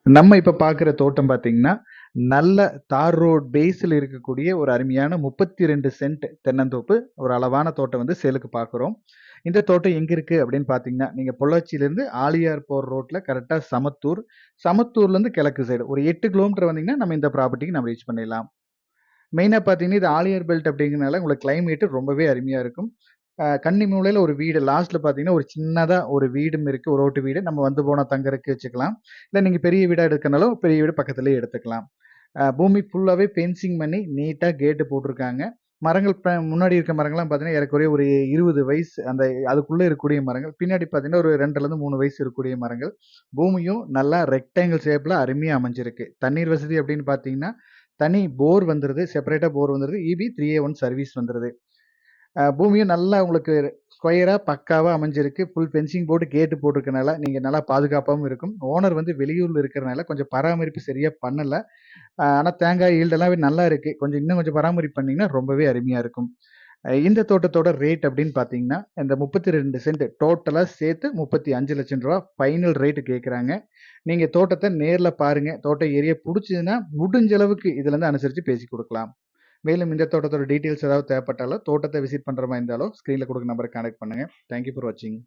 நம்ம இப்ப பார்க்குற தோட்டம் பார்த்தீங்கன்னா, நல்ல தார் ரோட் பேஸ்ல இருக்கக்கூடிய ஒரு அருமையான 32 சென்ட் தென்னந்தோப்பு, ஒரு அளவான தோட்டம் வந்து சேலுக்கு பார்க்குறோம். இந்த தோட்டம் எங்க இருக்கு அப்படின்னு பார்த்தீங்கன்னா, நீங்க பொள்ளாச்சியிலேருந்து ஆழியார் போற ரோட்ல கரெக்ட்டா சமத்தூர். சமத்தூர்லேருந்து கிழக்கு சைடு ஒரு 8 கிலோமீட்டர் வந்தீங்கன்னா, நம்ம இந்த ப்ராப்பர்ட்டிக்கு நம்ம ரீச் பண்ணிடலாம். மெயினா பார்த்தீங்கன்னா, இது ஆழியார் பெல்ட் அப்படிங்கிறனால உங்களுக்கு கிளைமேட் ரொம்பவே அருமையா இருக்கும். கன்னி மூலையில ஒரு வீடு லாஸ்ட்ல பார்த்தீங்கன்னா, ஒரு சின்னதா ஒரு வீடும் இருக்கு. ஒரு ஓட்டு வீடு. நம்ம வந்து போனா தங்கறதுக்கு வச்சுக்கலாம். இல்ல நீங்க பெரிய வீடா எடுக்கனாலும் பெரிய வீடு பக்கத்திலேயே எடுத்துக்கலாம். பூமி ஃபுல்லாவே ஃபென்சிங் பண்ணி நீட்டா கேட் போட்டிருக்காங்க. மரங்கள் முன்னாடி இருக்க மரங்கள்லாம் பார்த்தீங்கன்னா, ஏறக்குறைய ஒரு 20 வயசு அந்த அதுக்குள்ள இருக்கக்கூடிய மரங்கள். பின்னாடி பார்த்தீங்கன்னா, ஒரு 2லேருந்து 3 வயசு இருக்கக்கூடிய மரங்கள். பூமியும் நல்லா ரெக்டாங்கிள் ஷேப்ல அருமையா அமைஞ்சிருக்கு. தண்ணீர் வசதி அப்படின்னு பார்த்தீங்கன்னா, தனி போர் வந்துருது. செப்பரேட்டா போர் வந்துருது. EB 3A1 சர்வீஸ் வந்துருது. பூமியும் நல்லா உங்களுக்கு ஸ்கொயரா பக்காவா அமைஞ்சிருக்கு. ஃபுல் ஃபென்சிங் போட்டு கேட் போட்டிருக்கனால, நீங்க நல்லா பாதுகாப்பாவும் இருக்கும். ஓனர் வந்து வெளியூர்ல இருக்கிறனால கொஞ்சம் பராமரிப்பு சரியா பண்ணல. ஆனா தேங்காய் ஈல்டு எல்லாமே நல்லா இருக்கு. இன்னும் கொஞ்சம் பராமரிப்பு பண்ணீங்கன்னா ரொம்பவே அருமையா இருக்கும். இந்த தோட்டத்தோட ரேட் அப்படின்னு பார்த்தீங்கன்னா, இந்த 32 சென்ட் டோட்டலா சேர்த்து ரூ. 35,00,000 ஃபைனல் ரேட் கேட்குறாங்க. நீங்க தோட்டத்த நேர்ல பாருங்க. தோட்ட ஏரியா புடிச்சதுன்னா, முடிஞ்ச அளவுக்கு இதுலருந்து அனுசரிச்சு பேசி குடுக்கலாம். மேலும் இந்த தோட்டத்தோட டீட்டெயில்ஸ் ஏதாவது தேவைப்பட்டாலோ, தோட்டத்த விசிட் பண்ற மாரி இருந்தாலோ, ஸ்க்ரீன்ல குடுக்குற நம்பருக்கு கான்டாக்ட் பண்ணுங்க. தேங்க் யூ ஃபார் வாட்சிங்.